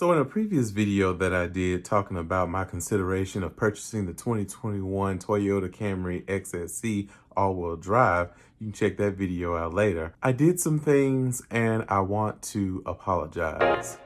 So in a previous video that I did talking about my consideration of purchasing the 2021 Toyota Camry XSC all-wheel drive, you can check that video out later. I did some things and I want to apologize.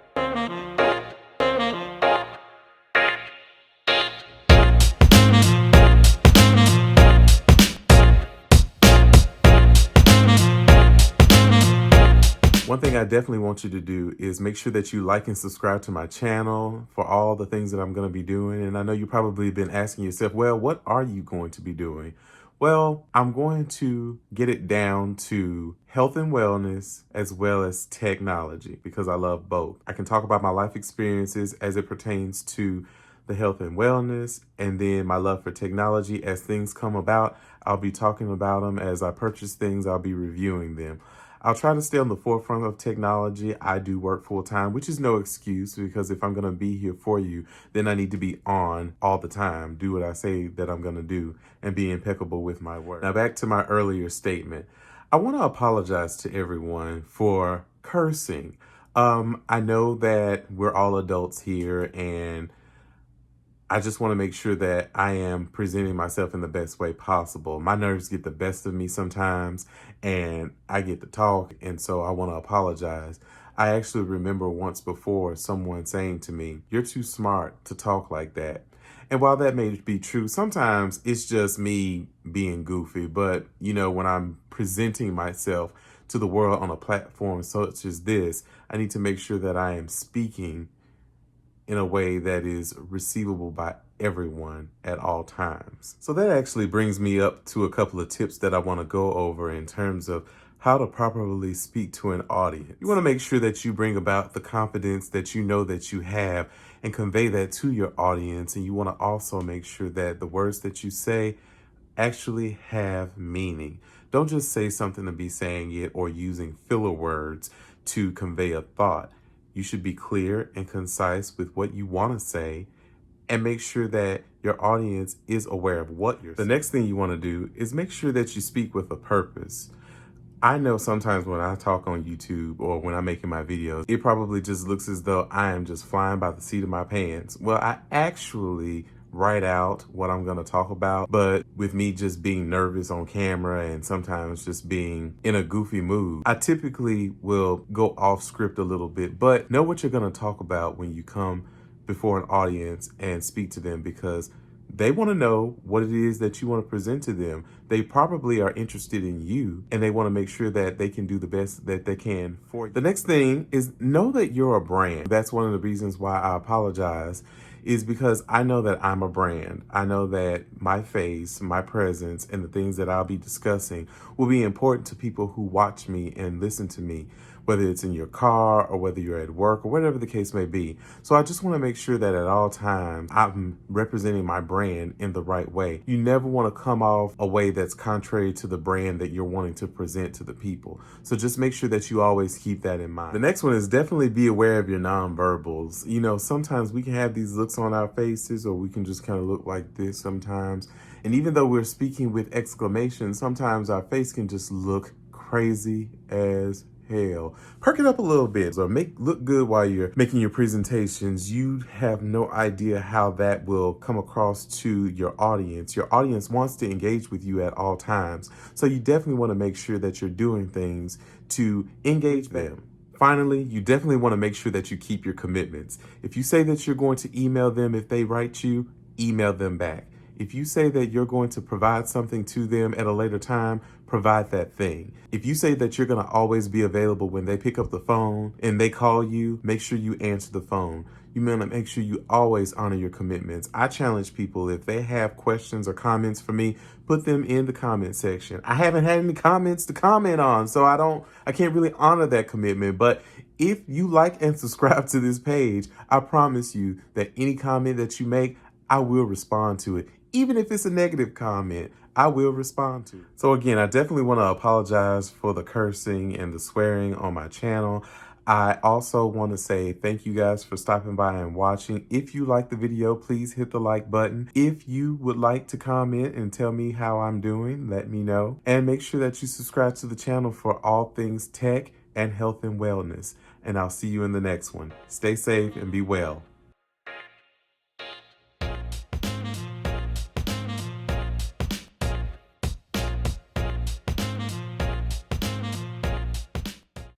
One thing I definitely want you to do is make sure that you like and subscribe to my channel for all the things that I'm going to be doing. And I know you probably been asking yourself, well, what are you going to be doing? Well, I'm going to get it down to health and wellness as well as technology because I love both. I can talk about my life experiences as it pertains to the health and wellness, and then my love for technology. As things come about, I'll be talking about them. As I purchase things, I'll be reviewing them. I'll try to stay on the forefront of technology. I do work full time, which is no excuse because if I'm going to be here for you, then I need to be on all the time, do what I say that I'm going to do, and be impeccable with my work. Now, back to my earlier statement. I want to apologize to everyone for cursing. I know that we're all adults here, and I just want to make sure that I am presenting myself in the best way possible. My nerves get the best of me sometimes and I get to talk, and so I want to apologize. I actually remember once before someone saying to me, "You're too smart to talk like that." And while that may be true, sometimes it's just me being goofy. But, when I'm presenting myself to the world on a platform such as this, I need to make sure that I am speaking in a way that is receivable by everyone at all times. So that actually brings me up to a couple of tips that I want to go over in terms of how to properly speak to an audience. You want to make sure that you bring about the confidence that you know that you have and convey that to your audience. And you want to also make sure that the words that you say actually have meaning. Don't just say something to be saying it or using filler words to convey a thought. You should be clear and concise with what you want to say and make sure that your audience is aware of what you're saying. The next thing you want to do is make sure that you speak with a purpose. I know sometimes when I talk on YouTube or when I'm making my videos, it probably just looks as though I am just flying by the seat of my pants. Well, I actually write out what I'm going to talk about, but with me just being nervous on camera and sometimes just being in a goofy mood, I typically will go off script a little bit, but know what you're going to talk about when you come before an audience and speak to them, because they want to know what it is that you want to present to them. They probably are interested in you and they want to make sure that they can do the best that they can for you. The next thing is know that you're a brand. That's one of the reasons why I apologize, is because I know that I'm a brand. I know that my face, my presence, and the things that I'll be discussing will be important to people who watch me and listen to me, whether it's in your car or whether you're at work or whatever the case may be. So I just want to make sure that at all times I'm representing my brand in the right way. You never want to come off a way that's contrary to the brand that you're wanting to present to the people. So just make sure that you always keep that in mind. The next one is definitely be aware of your nonverbals. Sometimes we can have these looks on our faces, or we can just kind of look like this sometimes. And even though we're speaking with exclamations, sometimes our face can just look crazy as hell. Perk it up a little bit or look good while you're making your presentations. You have no idea how that will come across to your audience. Your audience wants to engage with you at all times. So you definitely want to make sure that you're doing things to engage them. Finally, you definitely want to make sure that you keep your commitments. If you say that you're going to email them if they write you, email them back. If you say that you're going to provide something to them at a later time, provide that thing. If you say that you're going to always be available when they pick up the phone and they call you, make sure you answer the phone. You want to make sure you always honor your commitments. I challenge people, if they have questions or comments for me, put them in the comment section. I haven't had any comments to comment on, so I can't really honor that commitment. But if you like and subscribe to this page, I promise you that any comment that you make, I will respond to it. Even if it's a negative comment, I will respond to it. So again, I definitely want to apologize for the cursing and the swearing on my channel. I also want to say thank you guys for stopping by and watching. If you like the video, please hit the like button. If you would like to comment and tell me how I'm doing, let me know. And make sure that you subscribe to the channel for all things tech and health and wellness. and I'll see you in the next one. Stay safe and be well.